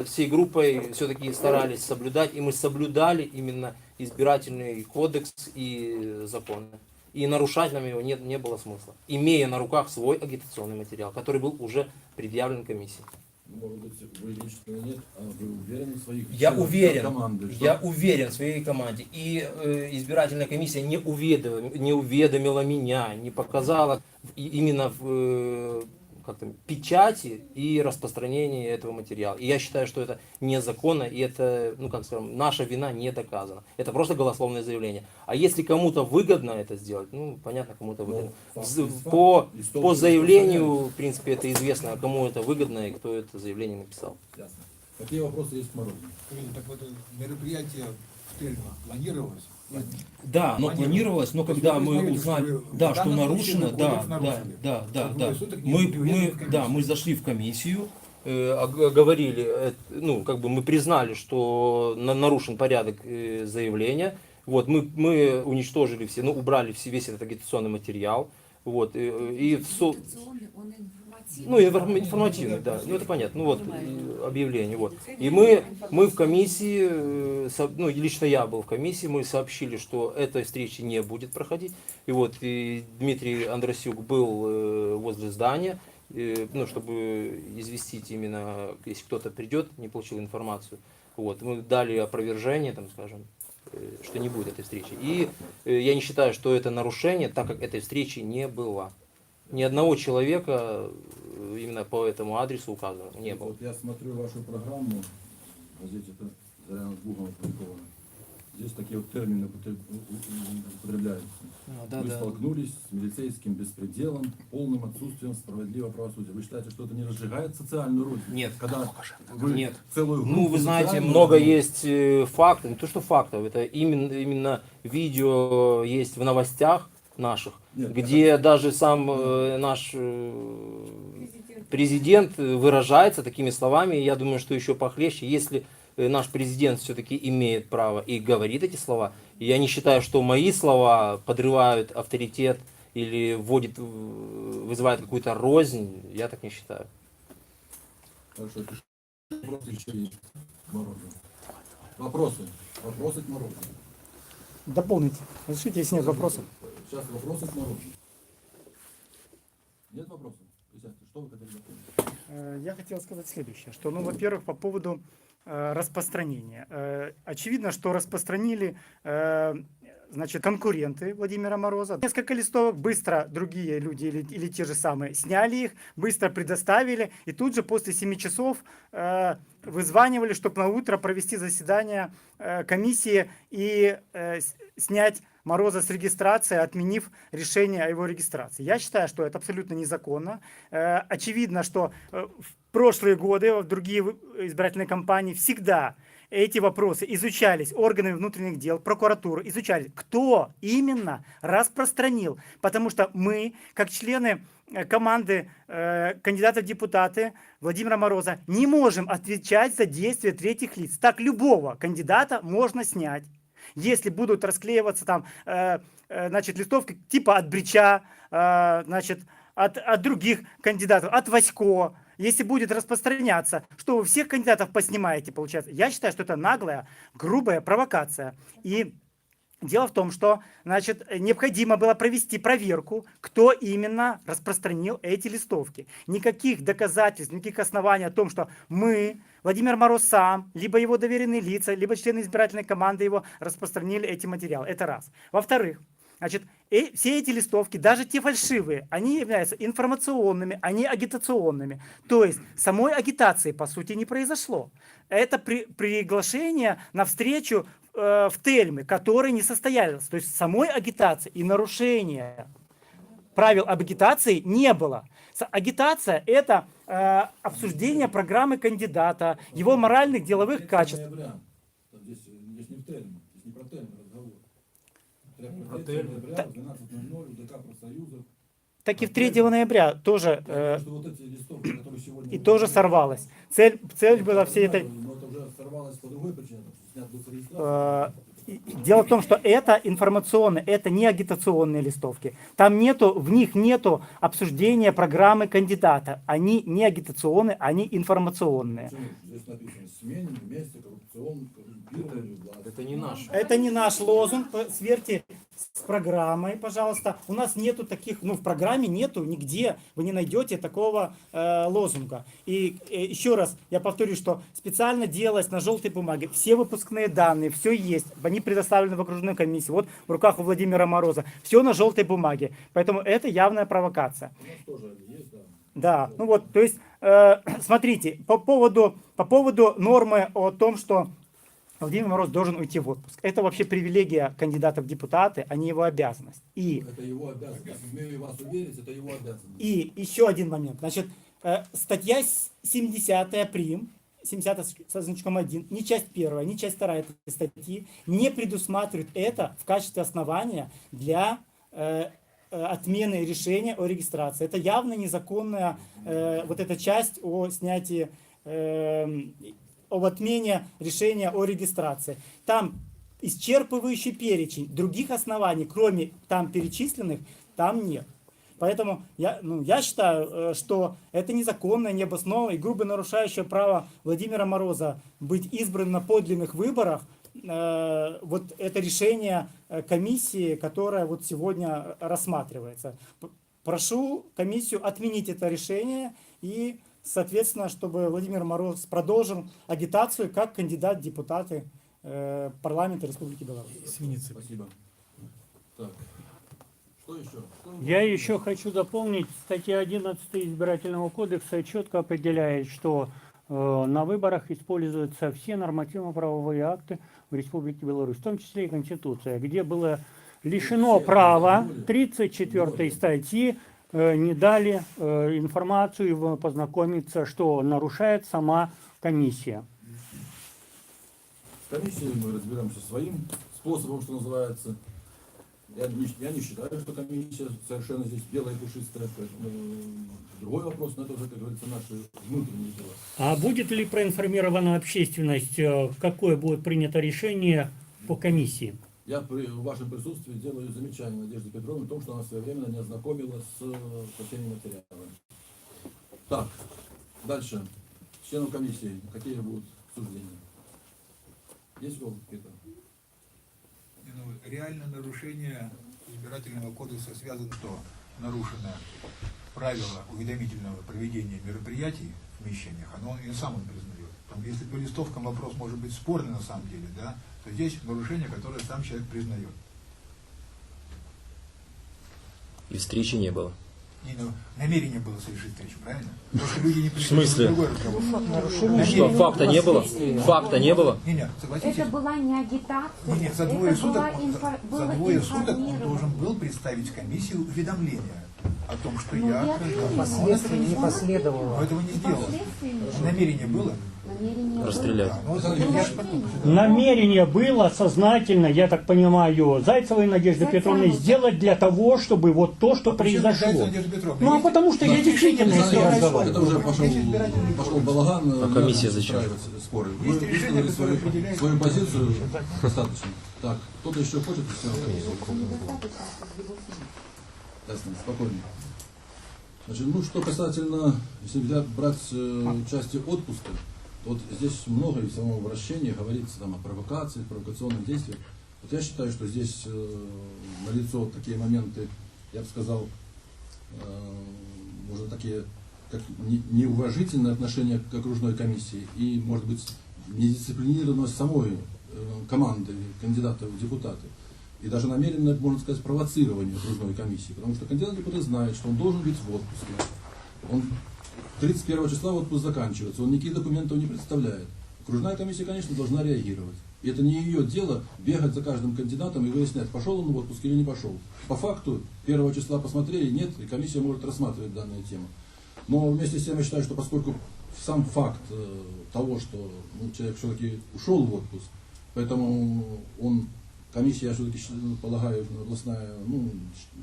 всей группой все-таки старались соблюдать, и мы соблюдали именно избирательный кодекс и законы. И нарушать нам его не было смысла, имея на руках свой агитационный материал, который был уже предъявлен комиссией. Может быть, вы лично нет, а вы уверены в своих Я силах, уверен, команды, что- я уверен в своей команде. И избирательная комиссия не уведомила меня, не показала именно в как там, печати и распространении этого материала. И я считаю, что это незаконно, и это, ну как скажем, наша вина не доказана. Это просто голословное заявление. А если кому-то выгодно это сделать, ну понятно, кому-то выгодно. По заявлению, в принципе, это известно, кому это выгодно и кто это заявление написал. Ясно. Какие вопросы есть к Морозову? Скажите, так вот мероприятие в Тельмах планировалось? Да, оно планировалось, но То есть когда вы мы признаете, узнали, что вы да, в что данном нарушено, случае да, кодекс нарушили? да, Двое суток не приведены в комиссию. мы зашли в комиссию, говорили, ну, как бы мы признали, что нарушен порядок заявления, вот, мы уничтожили все, ну, убрали весь этот агитационный материал, вот, и в суд... Агитационный, он информативный. Ну, информативный, да, ну это понятно, ну вот объявление, вот. И мы в комиссии, ну лично я был в комиссии, мы сообщили, что этой встречи не будет проходить. И вот и Дмитрий Андросюк был возле здания, ну, чтобы известить именно, если кто-то придет, не получил информацию. Вот, мы дали опровержение, там, скажем, что не будет этой встречи. И я не считаю, что это нарушение, так как этой встречи не было. Ни одного человека именно по этому адресу указано не было. Вот я смотрю вашу программу, в газете это Заряна Бугом опубликовано. Здесь такие вот термины употребляются. Вы столкнулись с милицейским беспределом, полным отсутствием справедливого правосудия. Вы считаете, что это не разжигает социальную роль? Нет. Когда вы Нет. целую группу Ну, вы знаете, социальную- много есть фактов, не то что фактов, это именно видео есть в новостях наших, Нет, где даже сам наш президент выражается такими словами. Я думаю, что еще похлеще, если наш президент все-таки имеет право и говорит эти слова. И я не считаю, что мои слова подрывают авторитет или вызывают какую-то рознь. Я так не считаю. Хорошо, вопросы еще есть к Морозову. Вопросы? Вопросы к Морозову. Дополните. Разрешите, если нет вопросов. Сейчас вопросы к Морозову. Нет вопросов? Присядьте, что вы хотели дополнить? Я хотел сказать следующее, что, ну, во-первых, по поводу распространения. Очевидно, что распространили, значит, конкуренты Владимира Мороза. Несколько листовок быстро другие люди или те же самые сняли их, быстро предоставили, и тут же после 7 часов вызванивали, чтобы на утро провести заседание комиссии и снять Мороза с регистрации, отменив решение о его регистрации. Я считаю, что это абсолютно незаконно. Очевидно, что в прошлые годы, в другие избирательные кампании всегда эти вопросы изучались органами внутренних дел, прокуратуры, изучались, кто именно распространил. Потому что мы, как члены команды кандидатов в депутаты Владимира Мороза, не можем отвечать за действия третьих лиц. Так любого кандидата можно снять. Если будут расклеиваться там, значит, листовки типа от Брича, значит, от других кандидатов, от Васько, если будет распространяться, что вы всех кандидатов поснимаете, получается. Я считаю, что это наглая, грубая провокация. И дело в том, что, значит, необходимо было провести проверку, кто именно распространил эти листовки. Никаких доказательств, никаких оснований о том, что мы, Владимир Мороз сам, либо его доверенные лица, либо члены избирательной команды его распространили эти материалы. Это раз. Во-вторых, значит, все эти листовки, даже те фальшивые, они являются информационными, а не агитационными. То есть самой агитации, по сути, не произошло. Это приглашение на встречу в Тельме, который не состоялся. То есть самой агитации и нарушения правил об агитации не было. Агитация – это обсуждение программы кандидата, его моральных, деловых качеств. Здесь не в 3 ноября, 12:00, ДК профсоюзов. Так и в 3 ноября тоже, Что вот эти листовки, которые сегодня... и тоже сорвалось. Цель была всей этой... Но это уже сорвалось по другой причине. Снят был с регистрации. Дело в том, что это информационные, это не агитационные листовки. Там в них нету обсуждения программы кандидата. Они не агитационные, они информационные. Почему? Здесь написано «Сменим вместе коррупционную власть». Это не наш. Это не наш лозунг, сверьте с программой, пожалуйста. У нас нету таких, в программе нету нигде, вы не найдете такого лозунга. И еще раз, я повторю, что специально делалось на желтой бумаге, все выпускные данные, все есть, они предоставлены в окружной комиссии, вот в руках у Владимира Мороза, все на желтой бумаге, поэтому это явная провокация. У нас тоже есть, да. Да, то есть, смотрите, по поводу нормы о том, что Владимир Мороз должен уйти в отпуск. Это вообще привилегия кандидата в депутаты, а не его обязанность. Это его обязанность. Если смею вас уверить, это его обязанность. И еще один момент. Значит, статья 70 прим. 70 со значком 1, ни часть 1, ни часть 2 этой статьи не предусматривают это в качестве основания для отмены решения о регистрации. Это явно незаконная вот эта часть о снятии, об отмене решения о регистрации. Там исчерпывающий перечень, других оснований, кроме там перечисленных, там нет. Поэтому я считаю, что это незаконно, необоснованно и грубо нарушающее право Владимира Мороза быть избранным на подлинных выборах. Вот это решение комиссии, которое вот сегодня рассматривается. Прошу комиссию отменить это решение и, соответственно, чтобы Владимир Мороз продолжил агитацию как кандидат в депутаты парламента Республики Беларусь. Спасибо. Так. Что еще? Я еще хочу дополнить, статья 11 Избирательного кодекса четко определяет, что на выборах используются все нормативно-правовые акты в Республике Беларусь, в том числе и Конституция, где было лишено права 34 статьи не дали информацию познакомиться, что нарушает сама комиссия. С комиссией мы разберемся своим способом, что называется. Я не считаю, что комиссия совершенно здесь белая и пушистая. Другой вопрос, но это уже, как говорится, наши внутренние дела. А будет ли проинформирована общественность, какое будет принято решение по комиссии? Я при вашем присутствии делаю замечание Надежде Петровне о том, что она своевременно не ознакомила со всеми материалами. Так, дальше. Членам комиссии какие будут суждения? Есть какие-то? Реальное нарушение избирательного кодекса связано, что нарушено правило уведомительного проведения мероприятий в помещениях, оно и сам он признает. Там, если по листовкам вопрос может быть спорный на самом деле, да, то здесь нарушение, которое сам человек признает. И встречи не было. Намерение было совершить встречу, правильно? Просто люди не пришли. В смысле? Что, факта не было? Факта не было? Нет, согласитесь. Это была не агитация. Нет, за двое суток он должен был представить комиссию уведомление о том, что я отражал. Последствия не последовало. Но этого не сделал. Намерение было? Расстрелять. Намерение было сознательно, я так понимаю, Зайцевой Надежды Петровны сделать для того, чтобы вот то, что произошло. Ну а потому что я действительно с ней разговаривал. Это уже пошел балаган. А комиссия зачем? Споры. Вы высказали свою позицию достаточно. Так, кто-то еще хочет? Ясно, спокойно. Значит, что касательно, если брать части отпуска, вот здесь много и в самом обращении говорится там о провокации, провокационных действиях. Вот я считаю, что здесь налицо такие моменты, я бы сказал, можно такие, как неуважительное отношение к окружной комиссии и, может быть, недисциплинированность самой команды кандидатов в депутаты. И даже намеренное, можно сказать, провоцирование окружной комиссии. Потому что кандидат в депутаты знает, что он должен быть в отпуске. Он 31 числа отпуск заканчивается, он никаких документов не представляет. Окружная комиссия, конечно, должна реагировать. И это не ее дело бегать за каждым кандидатом и выяснять, пошел он в отпуск или не пошел. По факту, 1 числа посмотрели, нет, и комиссия может рассматривать данную тему. Но вместе с тем я считаю, что поскольку сам факт того, что человек все-таки ушел в отпуск, поэтому он комиссия, я все-таки полагаю, областная, ну,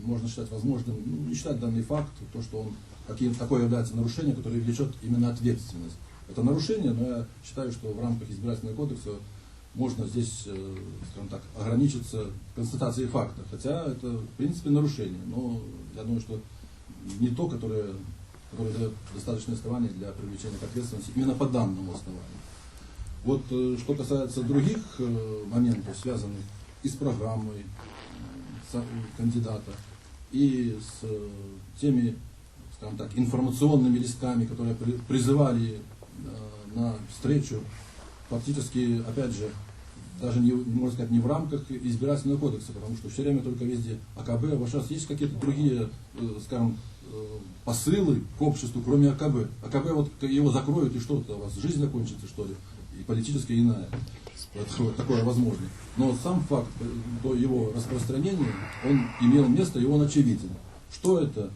можно считать возможным, ну, не считать данный факт, то, что он такое является нарушение, которое влечет именно ответственность. Это нарушение, но я считаю, что в рамках избирательного кодекса можно здесь, скажем так, ограничиться констатацией факта. Хотя это, в принципе, нарушение. Но я думаю, что не то, которое дает достаточное основание для привлечения к ответственности именно по данному основанию. Вот что касается других моментов, связанных и с программой кандидата, и с теми, скажем так, информационными листками, которые призывали на встречу, фактически, опять же, даже не, можно сказать, не в рамках избирательного кодекса, потому что все время только везде АКБ. У вас сейчас есть какие-то другие, скажем, посылы к обществу, кроме АКБ? АКБ, вот его закроют, и что-то, у вас жизнь закончится, что ли, и политическая, и иная. Такое возможно. Но сам факт до его распространения, он имел место, и он очевиден. Что это?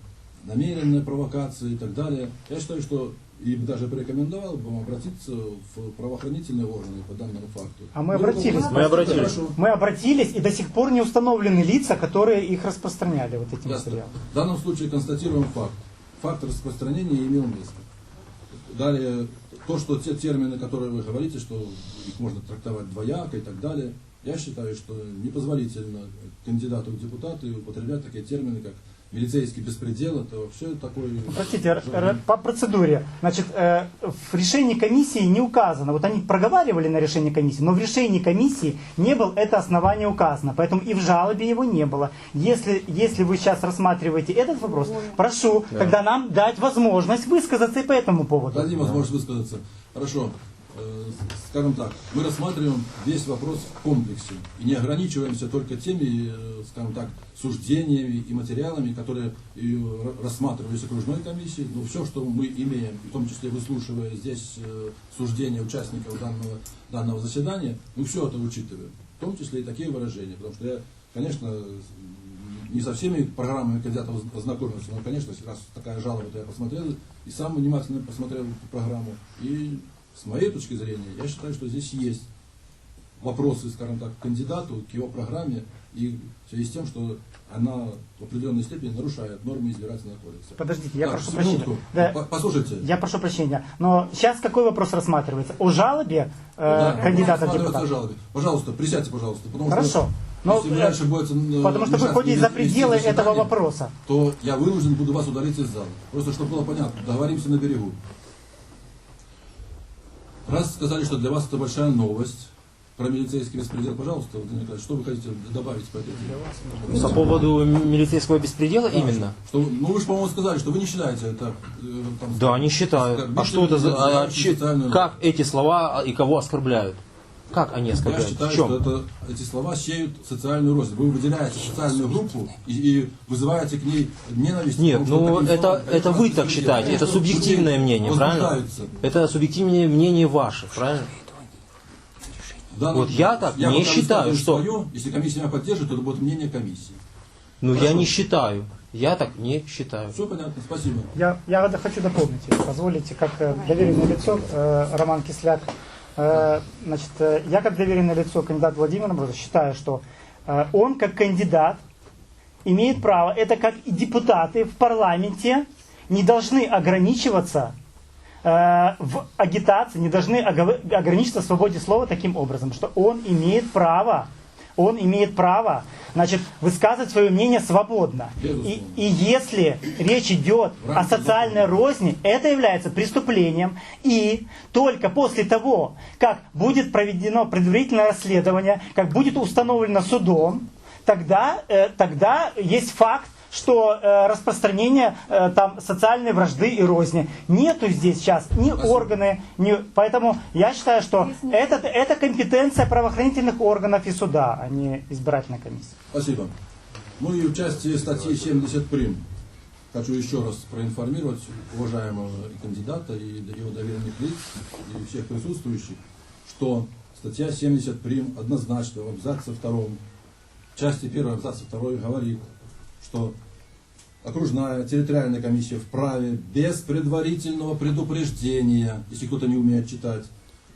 Намеренная провокация и так далее. Я считаю, что и даже порекомендовал бы вам обратиться в правоохранительные органы по данному факту. А мы обратились. Мы обратились, и до сих пор не установлены лица, которые их распространяли, вот эти материалы. В данном случае констатируем факт. Факт распространения имел место. Далее, то, что те термины, которые вы говорите, что их можно трактовать двояко и так далее, я считаю, что непозволительно кандидату в депутаты употреблять такие термины, как милицейский беспредел, это вообще такой... Простите, по процедуре. Значит, в решении комиссии не указано, вот они проговаривали на решении комиссии, но в решении комиссии не было это основание указано, поэтому и в жалобе его не было. Если вы сейчас рассматриваете этот вопрос, прошу тогда нам дать возможность высказаться и по этому поводу. Дадим возможность высказаться. Хорошо. Скажем так, мы рассматриваем весь вопрос в комплексе и не ограничиваемся только теми, скажем так, суждениями и материалами, которые рассматривались окружной комиссией. Но все, что мы имеем, в том числе выслушивая здесь суждения участников данного заседания, мы все это учитываем, в том числе и такие выражения. Потому что я, конечно, не со всеми программами кандидатов ознакомился, но, конечно, раз такая жалоба, то я посмотрел и сам внимательно посмотрел эту программу. И с моей точки зрения, я считаю, что здесь есть вопросы, скажем так, к кандидату, к его программе, и в связи с тем, что она в определенной степени нарушает нормы избирательного кодекса. Подождите, я так, прошу прощения. Да, послушайте. Я прошу прощения, но сейчас какой вопрос рассматривается? О жалобе кандидата в депутаты? О жалобе. Пожалуйста, присядьте, пожалуйста. Хорошо. Но, потому что вы ходите за пределы этого вопроса. То я вынужден буду вас удалить из зала. Просто чтобы было понятно, договоримся на берегу. Раз сказали, что для вас это большая новость про милицейский беспредел, пожалуйста, Владимир Николаевич, что вы хотите добавить по этой теме? По поводу милицейского беспредела, да, именно? Что, ну вы же, по-моему, сказали, что вы не считаете это... Там, да, не считаю. А что это за... Как эти слова и кого оскорбляют? Как они оскорбляют? Я считаю, что эти слова сеют социальную рознь. Вы выделяете социальную группу и вызываете к ней ненависть. Нет, ну это вы так считаете, это субъективное мнение, правильно? Это субъективное мнение ваше, правильно? Вот я так не считаю, что... Если комиссия меня поддержит, то это будет мнение комиссии. Ну я не считаю. Я так не считаю. Все понятно, спасибо. Я хочу дополнить, позволите, как доверенное лицо Роман Кисляк. Значит, я как доверенное лицо кандидата Владимира Морозова считаю, что он как кандидат имеет право, это как и депутаты в парламенте не должны ограничиваться в агитации, не должны ограничиться в свободе слова таким образом, что он имеет право, значит, высказывать свое мнение свободно. И если речь идет о социальной розни, это является преступлением. И только после того, как будет проведено предварительное расследование, как будет установлено судом, тогда есть факт, что распространение там социальной вражды и розни. Нету здесь сейчас ни органы, поэтому я считаю, что это компетенция правоохранительных органов и суда, а не избирательной комиссии. Спасибо. Ну и в части статьи 70 прим. Хочу еще раз проинформировать уважаемого кандидата и его доверенных лиц и всех присутствующих, что статья 70 прим однозначно в абзаце 2, в части 1 абзаца 2 говорит, что окружная территориальная комиссия вправе без предварительного предупреждения, если кто-то не умеет читать,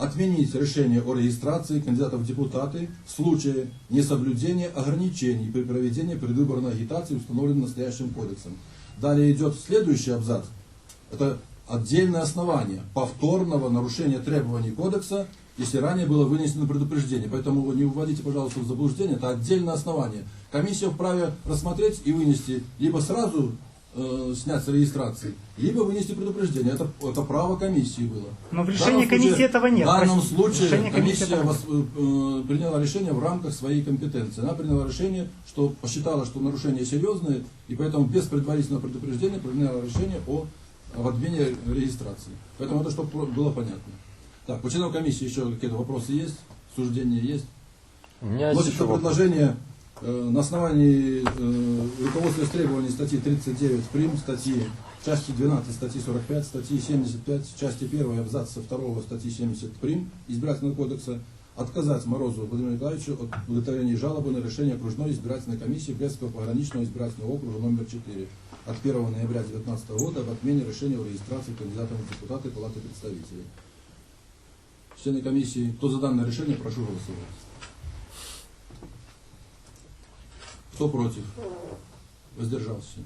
отменить решение о регистрации кандидатов в депутаты в случае несоблюдения ограничений при проведении предвыборной агитации, установленных настоящим кодексом. Далее идет следующий абзац. Это отдельное основание повторного нарушения требований кодекса, если ранее было вынесено предупреждение. Поэтому вы не вводите, пожалуйста, в заблуждение. Это отдельное основание. Комиссия вправе рассмотреть и вынести либо сразу снять с регистрации, либо вынести предупреждение. Это право комиссии было. Но в решении комиссии этого нет. В данном Простите, случае решение комиссии комиссия этого приняла решение в рамках своей компетенции. Она приняла решение, что посчитала, что нарушения серьезные, и поэтому без предварительного предупреждения приняла решение об отмене регистрации. Поэтому это чтобы было понятно. Так, у членов комиссии еще какие-то вопросы есть? Суждения есть? У меня есть Вносится еще предложение на основании руководствуясь требований статьи 39 прим, статьи части 12 статьи 45, статьи 75, части 1 абзаца 2 статьи 70 прим Избирательного кодекса отказать Морозу Владимиру Николаевичу от удовлетворения жалобы на решение окружной избирательной комиссии Брестского пограничного избирательного округа номер 4 от 1 ноября 2019 года об отмене решения о регистрации кандидатов в депутаты Палаты представителей. Члены комиссии, кто за данное решение, прошу голосовать. Кто против? Воздержался.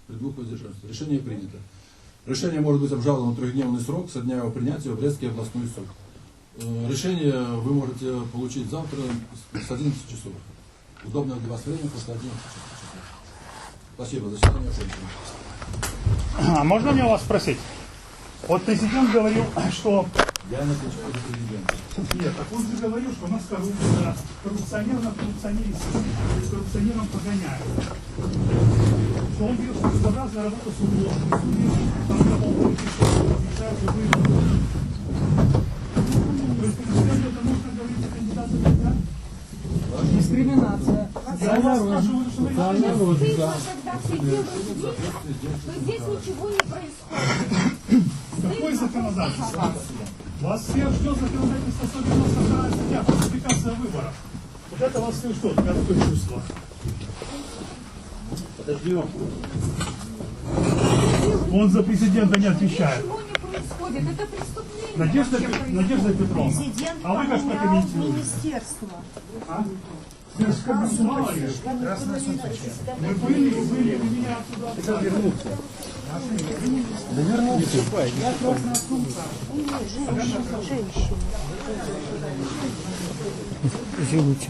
При двух воздержался. Решение принято. Решение может быть обжаловано в 3-дневный срок со дня его принятия в Брестский областной суд. Решение вы можете получить завтра с 11 часов. Удобное для вас время после 11 часов. Спасибо. Заседание окончено. А можно мне вас спросить? Вот президент говорил, что... Я не отвечаю за президента. Нет, так он же говорил, что у нас коррупция, коррупционер на коррупционером погоняет. Что он бьет безобразную работу судов, там работают еще, отвечают любые вопросы. То есть президент это нужно говорить о кандидатах, да? Дискриминация. Я вас спрашиваю, что вы говорите. Здесь ничего не происходит. Какое законодательство? Вас всех ждет законодательство 192 статья, фальсификация выборов. Вот это вас всех ждет, я такое чувство. Подождем. Он за президента не отвечает. Ничего не происходит. Это преступление. Надежда Петровна, Президент а вы как поменял прокомментируете? министерство. А? Ты же как бы мало ли. Мы были, вы меня оттуда вернуться. Да вернулся. Я красная сумка. Женщина. Извините.